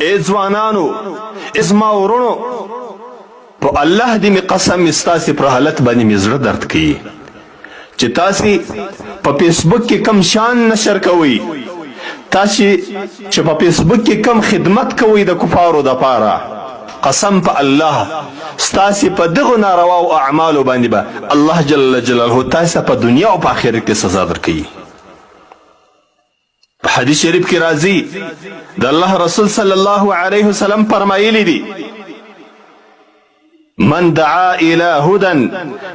اے ځوانانو، زما ورونو، په الله دې مې قسم مې ستاسې پر حالت باندې مې زړه درد کوي چې تاسې په فیسبوک کې کم شان نشر کوئ، تاسې چې په فیسبوک کې کم خدمت کوئ د کفارو دپاره. قسم په الله ستاسې په دغو نارواو اعمالو باندې به الله جل جلاله تاسې ته په دنیا او په آخرت کې سزا درکوي. په حدیث شریف کې راځي د الله رسول صلی الله علیه وسلم فرمایلی دي: من دعا الى هدى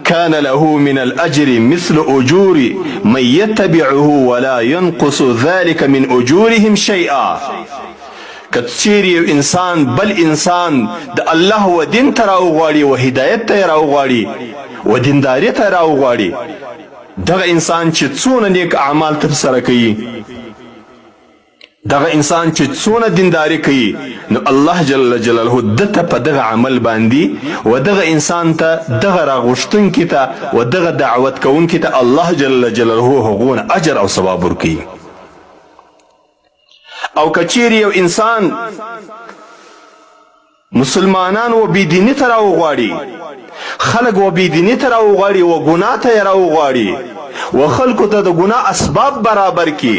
كان له من الاجر مثل اجور من يتبعه ولا ينقص ذلك من اجورهم شيئا. کچیر یو انسان بل انسان د الله و دین ته راوغواړي و هدایت ته راوغواړي و دینداري ته راوغواړي، دغه انسان چې څونه نیک اعمال ترسره کوي، دغه انسان چې څونه دینداري کوي، نو الله جل جلاله دته په دغه عمل باندې و دغه انسان ته دغه راغوښتونکي ته و دغه دعوت کوونکي ته الله جل جلاله هغونه اجر او ثواب ورکوي. او کچیر یو انسان مسلمانان و بيدینی ته راوغواړي، خلق و بيدینی ته راوغواړي و ګناه ته راوغواړي و خلکو ته د ګناه اسباب برابر کی،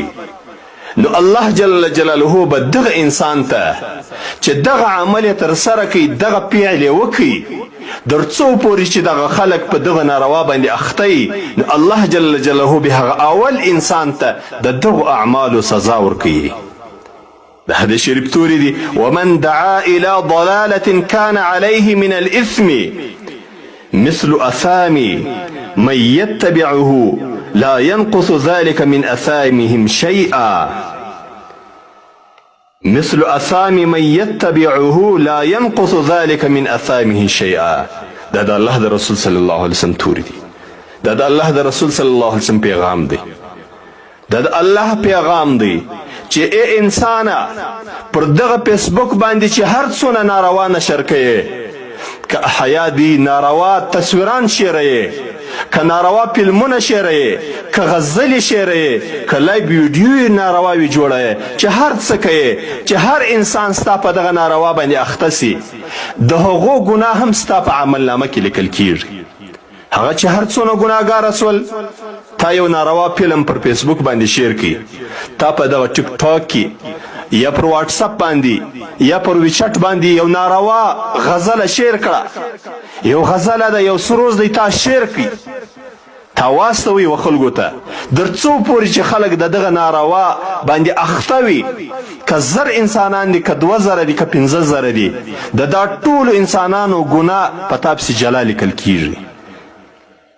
نو الله جل جلاله به دغه انسان ته چې دغه عمل تر سره کوي، دغه پیل وکړي، در څو پورې چې دغه خلک په دغه ناروا باندې اخته، نو الله جل جلاله به هغه اول انسان ته د دغو اعمالو سزا ورکوي. د حدیث شریف توري دي: ومن دعا الى ضلاله كان عليه من الاثم مثل اثام من يتبعه لا ينقص ذلك من اثامهم شيئا. مثل اثام من يتبعه لا ينقص ذلك من اثامه شيئا. دا د الله د رسول صلی الله علیه وسلم توري دي، دا د الله د رسول صلی الله علیه وسلم پیغام دی، دا د الله پیغام دی چې ای انسانه پر دغه فیسبوک باندې چې هر څونه ناروا نشر کوي، که حیا دی ناروا تصویران شیروي، که ناروا فلمونه شیروي، که غزلې شیروي، که لایو ویډیو نارواوي جوړوي، چې هر څه کوي، چې هر انسان ستا په دغه ناروا باندې اخته سي، د هغو ګناه هم ستا په عملنامه کې لیکل کیږي. هغه چې هر څونه ګناهګار سول، تا یو ناروا فلم پر فیسبوک باندې شیر کی، تا په دغه ټیک ټاک کې یا پر واټس اپ باندې یا پر ویچټ باندې یو ناروا غزله شیر کړه، یو غزله ده، یو سروز دی، تا شیر کی، تا واستوي و خلکو ته، در څو پورې چې خلک د دغه ناروا باندې اخته وي، که زر انسانان دي، که 2000 دي، که 15000 دي، د دا ټولو انسانانو ګناه په تا پسې جلا لیکل کیږي.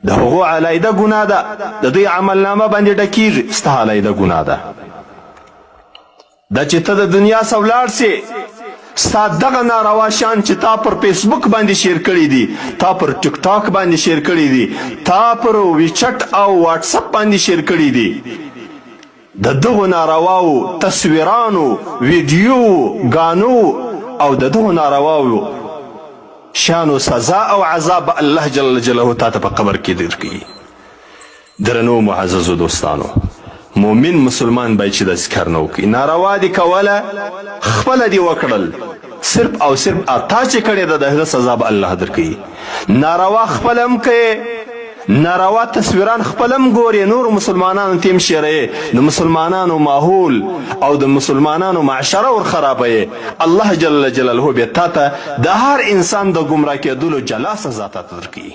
د هغو علیده ګناه ده، د دوی عملنامه باندې ډکیږي، ستا علیده ګناه ده. دا چې ته د دنیا څخه ولاړ سې، ستا دغه ناروا شیان چې تا پر فیسبوک باندې شیر کړي دي، تا پر ټیک ټاک باندې شیر کړي دي، تا پر ویچټ او واټس اپ باندې شیر کړي دي، د دغو نارواو تصویرانو، ویډیو، غانو او د دغو نارواو شانو سزا او عذاب الله جل جلاله تا ته په قبر کې درکوي. درنو معززو دوستانو، مؤمن مسلمان باید چې داسې کار نه وکړي. ناروا دي کوله، خپله دي وکړل، صرف او صرف تا چې کړې ده د هغه سزا به الله درکوي. ناروا خپله هم کوې، ناروا تصویران خپل هم ګورې، نور مسلمانانو ته هم شیروې، د مسلمانانو ماحول او د مسلمانانو معاشره ور خرابوې. الله جل جلاله بیا تا ته د هر انسان د ګمراه کېدلو جلا سزا تا ته درکوي.